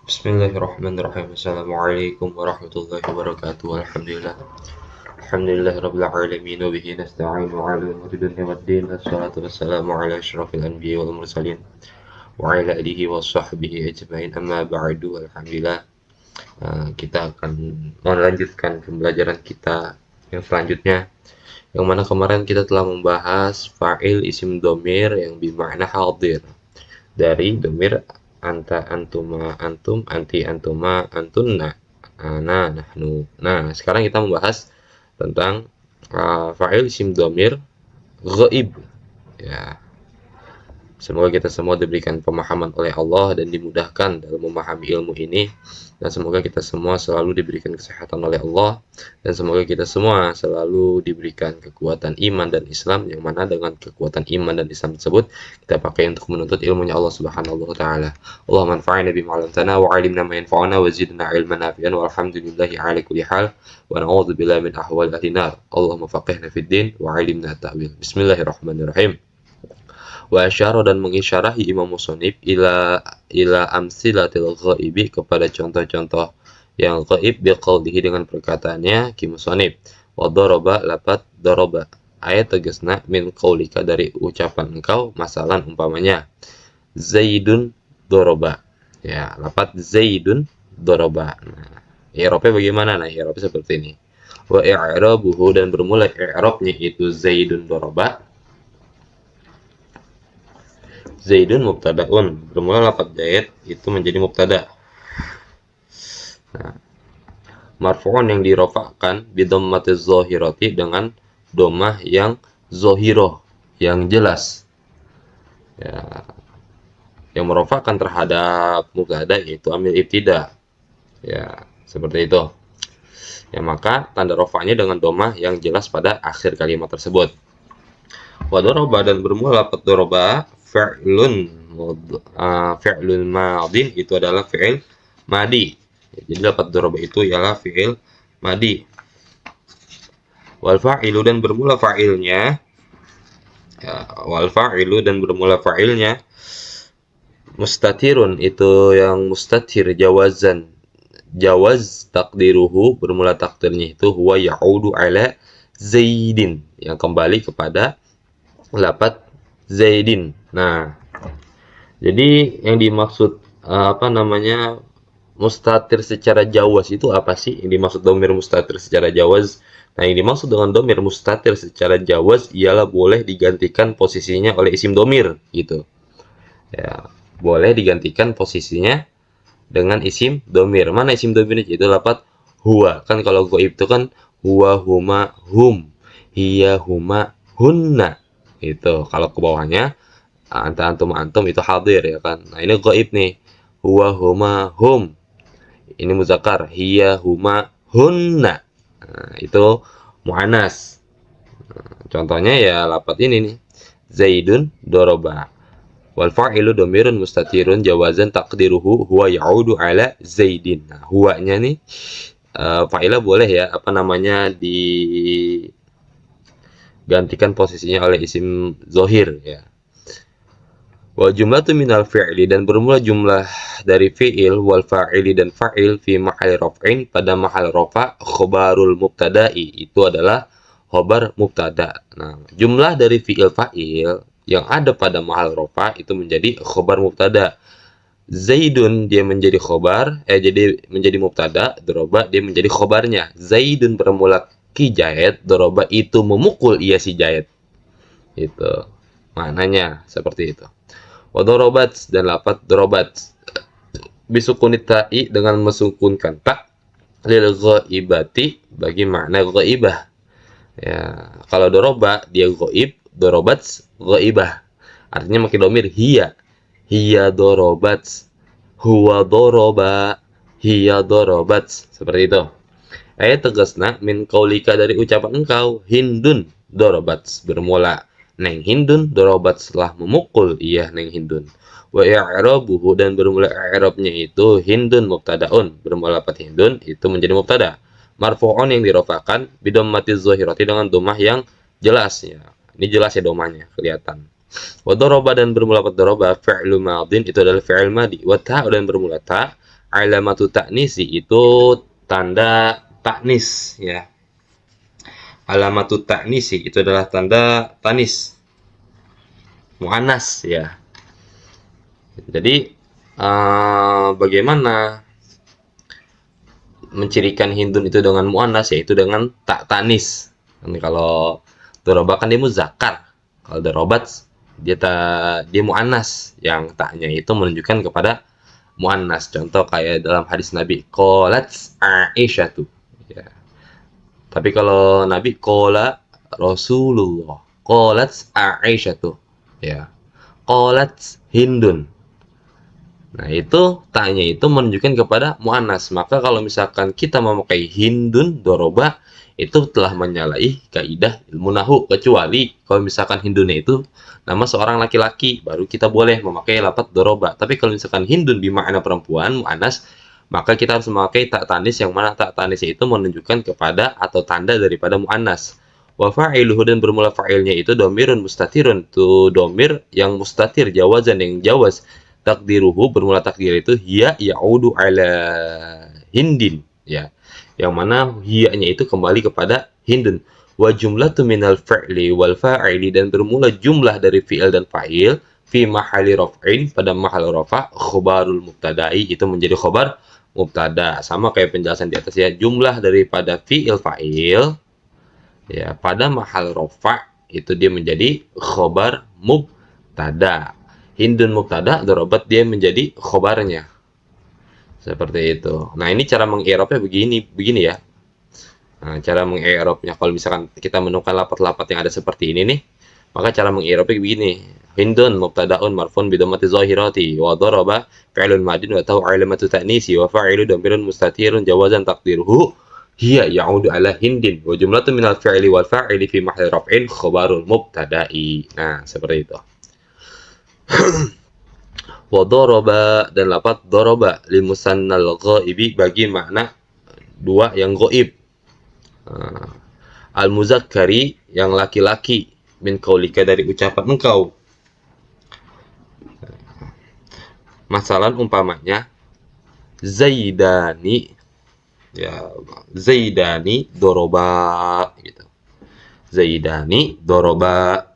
Bismillahirrahmanirrahim. Assalamualaikum warahmatullahi wabarakatuh. Alhamdulillah. Alhamdulillahirabbil alamin wa bihi nasta'inu 'ala umuri dunya waddin. Wassalatu wassalamu 'ala asyrafil anbiya'i wal mursalin wa 'ala alihi wa sahbihi ajmain. Amma ba'du. Alhamdulillah. Kita akan melanjutkan pembelajaran kita yang selanjutnya, yang mana kemarin kita telah membahas fa'il isim domir yang bermakna hadir dari domir anta, antuma, antum, anti, antuma, antunna, ana, nahnu. Nah, sekarang kita membahas tentang fa'il isim domir ghaib. Ya, semoga kita semua diberikan pemahaman oleh Allah dan dimudahkan dalam memahami ilmu ini, dan semoga kita semua selalu diberikan kesehatan oleh Allah, dan semoga kita semua selalu diberikan kekuatan iman dan Islam, yang mana dengan kekuatan iman dan Islam tersebut kita pakai untuk menuntut ilmunya Allah Subhanahu wa taala. Allahumma anfa'na bima 'allamtana wa 'allimna ma yanfa'una wa zidna 'ilman nafi'an walhamdulillahi 'ala kulli hal wa na'udzu billahi min ahwali ahli nar. Allahumma faqihna fid din wa 'allimna ta'wil. Bismillahirrahmanirrahim. Wa asyara, dan mengisyarahi Imam Musonib ila amsilatil ghaibi, kepada contoh-contoh yang ghaib, biqaulihi, dengan perkataannya ki Musonib, wa daraba, lapat daraba, ayat tegasna min qaulika, dari ucapan engkau, masalan umpamanya Zaidun daraba, ya, lapat Zaidun daraba. Nah, i'rabnya bagaimana? Nah, i'rabnya seperti ini. Wa i'rabuhu, dan bermula i'rabnya itu Zaidun daraba. Zaidun mubtada'un, bermula lafaz Zaid itu menjadi mubtada. Nah, marfu'un, yang dirofakkan bidhammatiz zahirati, dengan domah yang zohiroh, yang jelas. Ya, yang merofakkan terhadap mubtada yaitu amil ibtida. Ya, seperti itu. Ya, maka tanda rofaknya dengan domah yang jelas pada akhir kalimat tersebut. Wa daraba, dan bermula lafaz daraba fi'lun madin, itu adalah fi'il madi. Jadi dapat daraba itu ialah fi'il madi. Wal fa'ilu, dan bermula fa'ilnya, ya, wal fa'ilu, dan bermula fa'ilnya mustatirun, itu yang mustatir, jawazan, jawaz takdiruhu, bermula takdirnya itu huwa ya'udu ala zaidin, yang kembali kepada lapat Zaidin. Nah, jadi yang dimaksud mustatir secara jawaz itu apa sih? Yang dimaksud domir mustatir secara jawaz. Nah, yang dimaksud dengan domir mustatir secara jawaz ialah boleh digantikan posisinya oleh isim domir, gitu. Ya, boleh digantikan posisinya dengan isim domir. Mana isim domirnya? Itu lapat huwa. Kan kalau goib itu kan huwa, huma, hum, hiya, huma, hunna. Itu kalau ke bawahnya anta, antum, antum itu hadir, ya kan. Nah, ini gaib nih, huwa, huma, hum, ini muzakkar, hiya, huma, hunna. Nah, itu muannas. Contohnya ya lapat ini nih, Zaidun doroba, wal fa'ilu domirun mustatirun jawazan takdiruhu huwa ya'udu ala Zaidin. Nah, huwanya nih fa'ilah boleh ya digantikan posisinya oleh isim zohir, ya. Wa jumlatu minal fi'li, dan bermula jumlah dari fi'il, wal fa'ili, dan fa'il, fi mahali raf'in, pada mahal rafa, khobarul mubtada'i, itu adalah khobar mubtada. Nah, jumlah dari fi'il fa'il yang ada pada mahal rafa itu menjadi khobar mubtada. Zaidun dia menjadi khobar, jadi menjadi mubtada, doroba dia menjadi khobarnya. Zaidun bermula ki Zaid, doroba itu memukul ia si Zaid. Itu maknanya seperti itu. Wa dorobat, dan lapat dorobat bisukunit ta'i, dengan mesukunkan ta, lil ghaibati, bagi makna ghaibah. Ya, kalau doroba dia ghaib, dorobat ghaibah. Artinya makin domir hiya. Hiya dorobat, huwa doroba, hiya dorobat, seperti itu. Ayat tegasna min qaulika, dari ucapan engkau, hindun dorobat, bermula neng hindun, dorobat setelah memukul iya neng hindun. Wa i'rabuhu, dan bermula i'rabnya itu hindun mubtadaun, bermula pat hindun itu menjadi mubtada. Marfu'un, yang dirofakan bidhammatiz zahirati, dengan domah yang jelas, ya. Ini jelas ya domahnya, kelihatan. Wa daraba, dan bermula pat daraba fi'lu madin, itu adalah fi'il madi. Wa ta, dan bermula ta Alamatu ta'nisi itu tanda taknis ya. Alamatu ta'nisi itu adalah tanda tanis, muannas ya. Jadi bagaimana mencirikan Hindun itu dengan muannas, yaitu dengan tak tanis. Kalau doroba kan dia muzakkar, kalau dorobat dia muannas, yang taknya itu menunjukkan kepada muannas. Contoh kayak dalam hadis Nabi, qalat Aisyah tuh ya. Tapi kalau Nabi qala Rasulullah, qalat Aisyah tuh ya, qalat Hindun. Nah, itu taknya itu menunjukkan kepada mu'annas. Maka kalau misalkan kita memakai hindun doroba, itu telah menyalahi kaidah ilmu nahu, kecuali kalau misalkan hindunnya itu nama seorang laki-laki, baru kita boleh memakai lafaz doroba. Tapi kalau misalkan hindun bermakna perempuan, mu'annas, maka kita harus memakai tak tanis, yang mana tak tanis itu menunjukkan kepada atau tanda daripada mu'annas. Wa fa'iluhu, dan bermula fa'ilnya itu domirun mustatirun, itu domir yang mustatir, jawazan yang jawaz. Takdiruhu, bermula takdir itu hiya ya'udu ala hindin ya, yang mana hiya-nya itu kembali kepada hindun. Wa jumlatu minal fi'li wal fa'ili, dan bermula jumlah dari fi'il dan fa'il fi mahali raf'in, pada mahal rafa, khobarul mubtada'i, itu menjadi khobar mubtada. Sama kayak penjelasan di atas ya, jumlah daripada fi'il fa'il ya pada mahal rafa itu dia menjadi khobar mubtada. Hindun mubtada, dorobat dia menjadi khobarnya. Seperti itu. Nah, ini cara mengi'rabnya begini ya. Nah, cara mengi'rabnya kalau misalkan kita menemukan lapat-lapat yang ada seperti ini nih, maka cara mengi'rabnya begini. Hindun mubtada'un marfun bidammati zahirati wa daraba fi'lun madin wa tahu alamatu ta'nisi wa fa'ilu dhamirun mustatirun jawazan taqdiruhu hiya ya'udu ala hindin wa jumlatu minal fi'li wal fa'ili fi mahalli raf'in khabarul mubtada'i. Nah, seperti itu. Wa doroba, dan lafaz doroba li musannal ghaibi, bagi makna dua yang ghaib. Al muzakkari, yang laki-laki, min qaulika, dari ucapan engkau. Masalan umpamanya zaidani ya, zaidani doroba gitu. Zaidani doroba.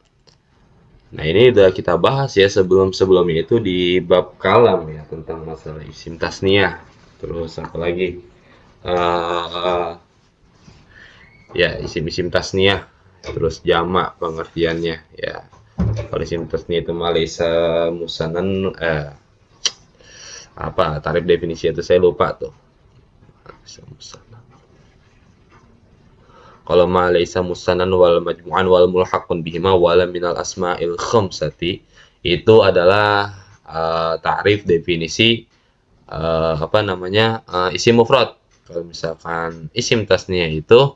Nah, ini udah kita bahas ya sebelumnya itu di bab kalam ya, tentang masalah isim tasniyah. Terus apa lagi? Ya, isim-isim tasniyah. Terus jamak pengertiannya ya. Kalau isim tasniyah itu malaysa musanan, apa tarif definisi itu saya lupa tuh. Kalau ma laisa musannan wal majmu'an wal mulhaqun bihima wala minal asma'il khamsati, itu adalah ta'rif definisi isim mufrad. Kalau misalkan isim tasniyah itu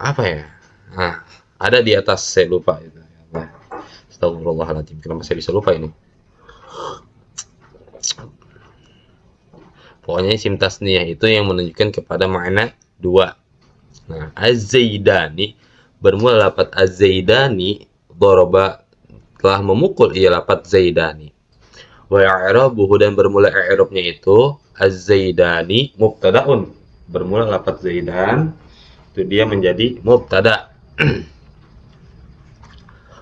apa ya? Nah, ada di atas, saya lupa itu. Astagfirullahaladzim, kenapa saya bisa lupa ini? Pokoknya isim tasniyah itu yang menunjukkan kepada makna dua. Nah, az-zaidani, bermula lafaz az-zaidani, doroba, telah memukul, ia lafaz zaidani. Wa i'rabuhu, dan bermula i'rabnya itu az-zaidani mubtada'un, bermula lafaz zaidan itu dia menjadi mubtada.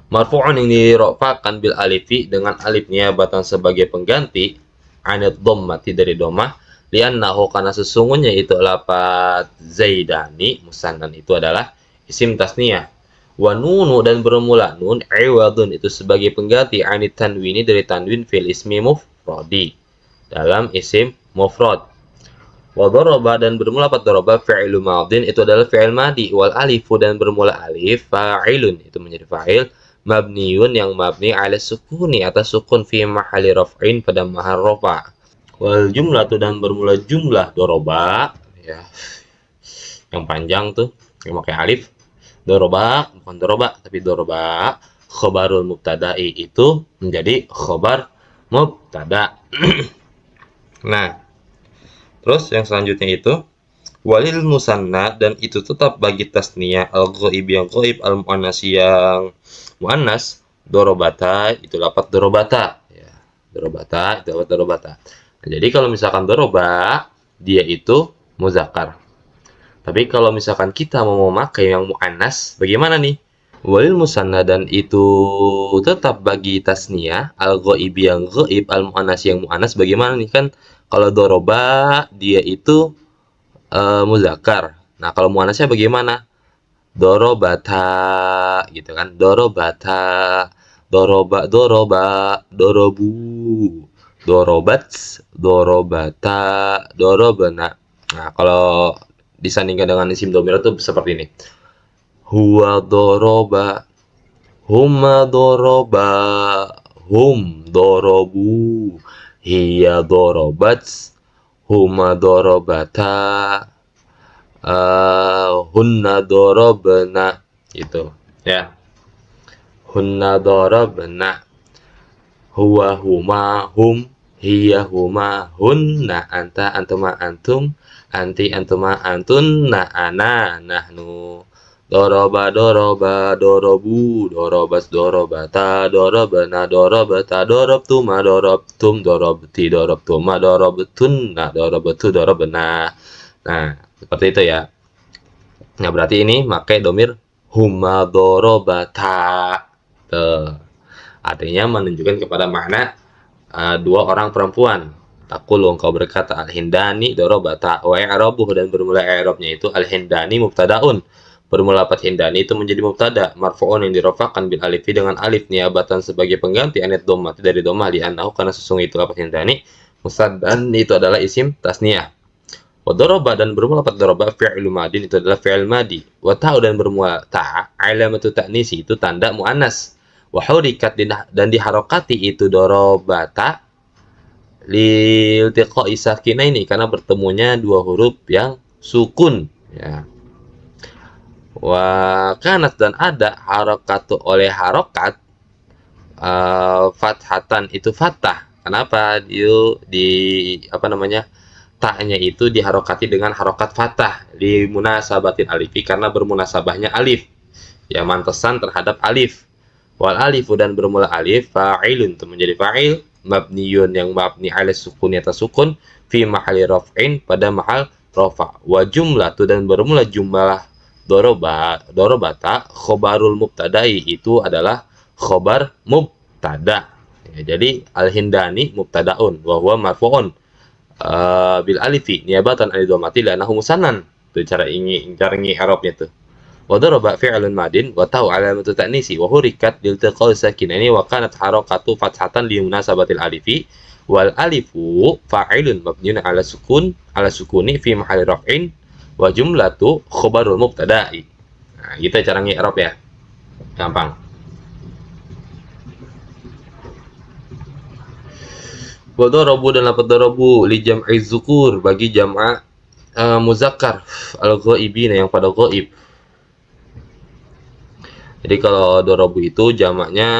Marfu'un, yang dirofakkan bil alifi, dengan alif niabatan sebagai pengganti, anid dhammati, dari dhammah, liannahu, karena sesungguhnya itu lafaz zaidani musannan itu adalah isim tasniyah. Wa nunu, dan bermula nun, iwadun, itu sebagai pengganti anit tanwini, dari tanwin fil ismi mufradi, dalam isim mufrad. Wa daraba, dan bermula lafaz daraba fi'lu madin, itu adalah fi'il madi. Wal alifu, dan bermula alif fa'ilun, itu menjadi fa'il mabniun, yang mabni ala sukuni, atas sukun, fi mahali raf'in, pada mahal rafa. Wal jumlah, tuh, dan bermula jumlah doroba ya, yang panjang tuh yang pakai alif, doroba, bukan doroba tapi doroba, khobarul mubtada'i, itu menjadi khobar mubtada. Nah, terus yang selanjutnya itu walil musanna, dan itu tetap bagi tasniyah al ghaib, yang ghaib, al muannas, yang muannas, dorobata, itu lafaz dorobata ya, dorobata itu lafaz dorobata. Jadi kalau misalkan doroba, dia itu muzakkar. Tapi kalau misalkan kita mau memakai yang mu'annas, bagaimana nih? Walil musanna dan itu tetap bagi tasniyah, al-ghaib yang ghaib, al-mu'annas yang mu'annas, bagaimana nih? Kan kalau doroba, dia itu muzakkar. Nah, kalau mu'annasnya bagaimana? Dorobata, gitu kan? Dorobata, dorobu, dorobat, dorobata, dorobana. Nah, kalau disandingkan dengan isim domir itu seperti ini. Huwa doroba, huma doroba, hum dorobu, hiya dorobat, huma dorobata, hunna dorobna, gitu ya. Hunna dorobna, huwa huma hum, hiya huma hunna, anta antuma antum, anti antuma antunna, ana nahnu. Doroba doroba dorobu, dorobas dorobata, dorobna dorobata, dorobtuma dorobtum, dorobti dorobtuma, dorobtunna dorobtu dorobna. Nah, seperti itu ya. Nah, berarti ini pakai domir huma dorobata. Tuh. Artinya menunjukkan kepada makna dua orang perempuan. Takulu engkau berkata al-hindani dorobata wa i'rabuhu, dan bermula i'rabnya itu al-hindani mubtadaun. Bermula lafaz hindani itu menjadi mubtada marfu'un yang dirofakkan bil alifi dengan alif niabatan sebagai pengganti anit dhammah dari dhammah li annahu, karena sesungguhnya itu lafaz hindani musaddan itu adalah isim tasniyah. Wa daraba dan bermula lafaz daraba fi'il madin itu adalah fi'il madi. Wa ta'u dan bermula ta' alamatu ta'nisi itu tanda muannas. Wa hurikat dan diharokati itu darabata liltiqa'i sakinaini, karena bertemunya dua huruf yang sukun ya. Wa kanat dan ada harokatu oleh harokat fathatan itu fathah. Kenapa dia di apa namanya? Ta'nya itu diharokati dengan harokat fathah di munasabatin alifi, karena bermunasabahnya alif ya, mantesan terhadap alif. Wal alifu dan bermula alif fa'ilun itu menjadi fa'il, mabniyun yang mabni ala sukun atas sukun, fi mahali raf'in pada mahal rafa. Wa jumlatu dan bermula jumlah dorobata khobarul mubtadai itu adalah khobar mubtada ya, jadi al-hindani mubtadaun wa huwa marfu'un bil alifi niabatan anil dhammati lanahu musannan. Itu cara i'rabnya tuh. Wa daraba fi'lun madin wa ta'u alamatu ta'nisi wa hurikat liltiqa'i sakinaini wa kanat harakatu fathatan li munasabatil alifi wal alifu fa'ilun mabniun ala sukuni fi mahalli raf'in wa jumlatu khabarul mubtada'i. Nah, gitu cara i'rab ya. Gampang. Wa darabu dan lafaz darabu li jam'i zukur bagi jam'a muzakkar al-ghaibina yang pada ghaib. Jadi kalau darabu itu jamaknya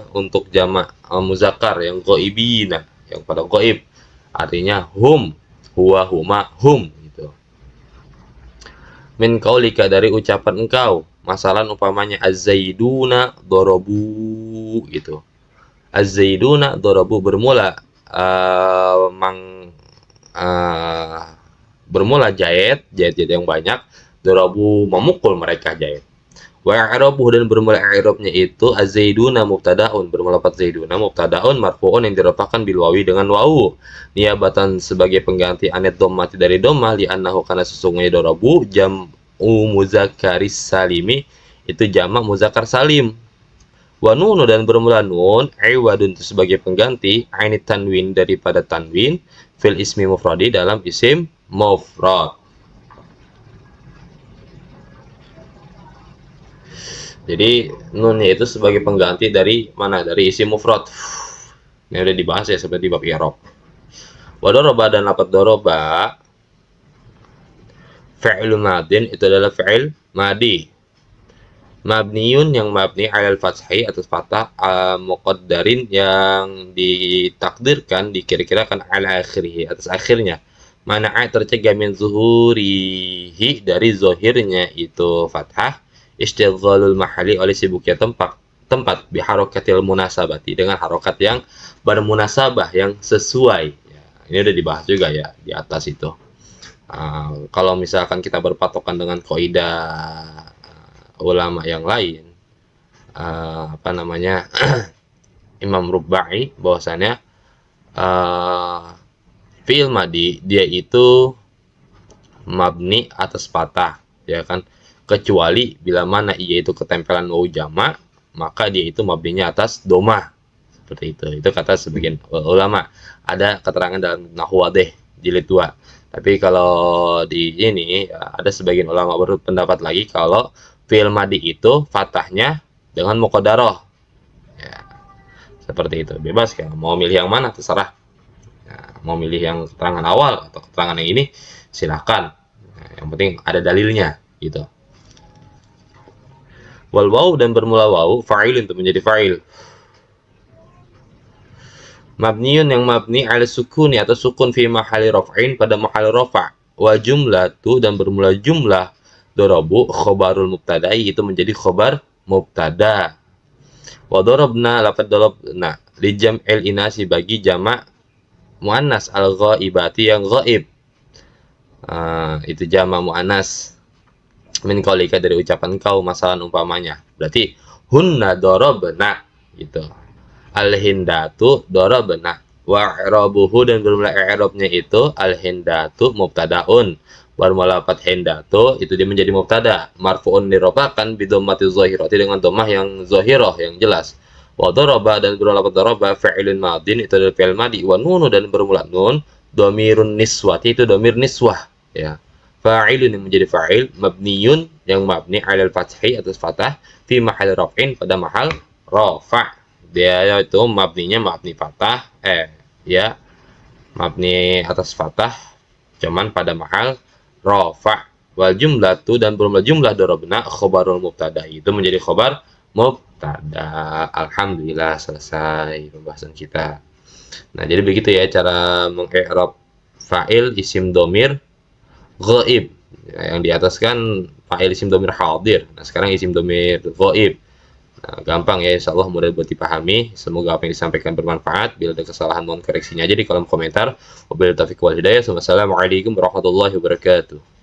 untuk jamak muzakkar yang ghaibina yang pada ghaib. Artinya hum, huwa, huma, hum gitu. Min qaulika dari ucapan engkau, masalan umpamanya az-zaiduna darabu gitu. Az-zaiduna darabu bermula bermula jahit yang banyak, darabu memukul mereka jahit. Wa i'rabuhu dan bermula i'rabnya itu az-zaiduna mubtadaun, bermula lafaz zaiduna mubtadaun marfu'un yang dirafa'kan bil wawi dengan wawu niabatan sebagai pengganti anit dhammah dari dhammah li annahu, karena sesungguhnya darabu jam'u muzakkaris salimi itu jamak muzakkar salim. Wa nunu dan bermula nun iwadun itu sebagai pengganti ainit tanwin daripada tanwin fil ismi mufradi dalam isim mufrad. Jadi nunnya itu sebagai pengganti dari mana? Dari isim mufrad. Ini udah dibahas ya seperti bab i'rab. Wa daraba dan lafaz daraba fi'il madin itu adalah fi'il madi. Mabniyun yang mabni alal fathhi atas fathah muqaddarin yang ditakdirkan dikira-kirakan ala akhirih atas akhirnya. Mana'a tercegah min zuhurihi dari zohirnya itu fathah, istighalul mahali oleh sibuknya tempat biharokatil munasabati dengan harokat yang bermunasabah yang sesuai ya, ini udah dibahas juga ya di atas itu. Kalau misalkan kita berpatokan dengan kaidah ulama yang lain, apa namanya, Imam Rubai, bahwasannya fi'il madi dia itu mabni atas patah, ya kan, kecuali bila mana ia itu ketempelan wawu jama, maka dia itu mabninya atas domah, seperti itu kata sebagian ulama. Ada keterangan dalam Nahwu Wadih jilid 2. Tapi kalau di ini ada sebagian ulama berpendapat lagi kalau fi'il madi itu fatahnya dengan muqaddarah, ya, seperti itu. Bebas kan, mau milih yang mana terserah. Mau milih yang keterangan awal atau keterangan yang ini, silahkan. Yang penting ada dalilnya gitu. Wal waw dan bermula waw fa'il untuk menjadi fa'il. Mabniun yang mabni ala sukuni atau sukun fi mahali raf'in pada mahal rafa'. Wa jumlatu dan bermula jumlah dorobu khobarul mubtada'i itu menjadi khobar mubtada. Wa dorobna lafad dorobna li jam'il inasi bagi jamak muannas al ghaibati yang ghaib. Itu jamak muannas min qaulika dari ucapan kau, masalah umpamanya. Berarti hunna dorobna gitu. Al-hindatu dorobna wa i'rabuhu dan bermula i'rabnya itu al-hindatu mubtadaun. Bermula lafaz hindatu itu dia menjadi mubtada marfu'un dirofakan bidommati zahirati dengan dhammah yang zahirah yang jelas. Wa daraba dan bermula lafaz daraba fa'ilun madin itu adalah fi'il madi, wa nunu dan bermula nun dhamirun niswati itu dhamir niswah, ya. Fa'ilun yang menjadi fa'il, mabniyun yang mabni 'alal fathi atas fathah fi mahal raf'in pada mahal rafa'. Dia itu mabninya mabni fathah, ya, mabni atas fathah cuman pada mahal rafa'. Wal jumlatu dan bermula jumlah dorobna khobarul mubtada itu menjadi khobar mubtada. Alhamdulillah selesai pembahasan kita. Nah, jadi begitu ya cara mengi'rab fa'il isim domir ghaib. Yang di atas kan fa'il isim domir hadir. Nah, sekarang isim domir ghaib. Nah, gampang ya, insyaallah mudah buat dipahami. Semoga apa yang disampaikan bermanfaat. Bila ada kesalahan mohon koreksinya aja di kolom komentar. Wabillahi taufiq wal hidayah. Wassalamualaikum warahmatullahi wabarakatuh.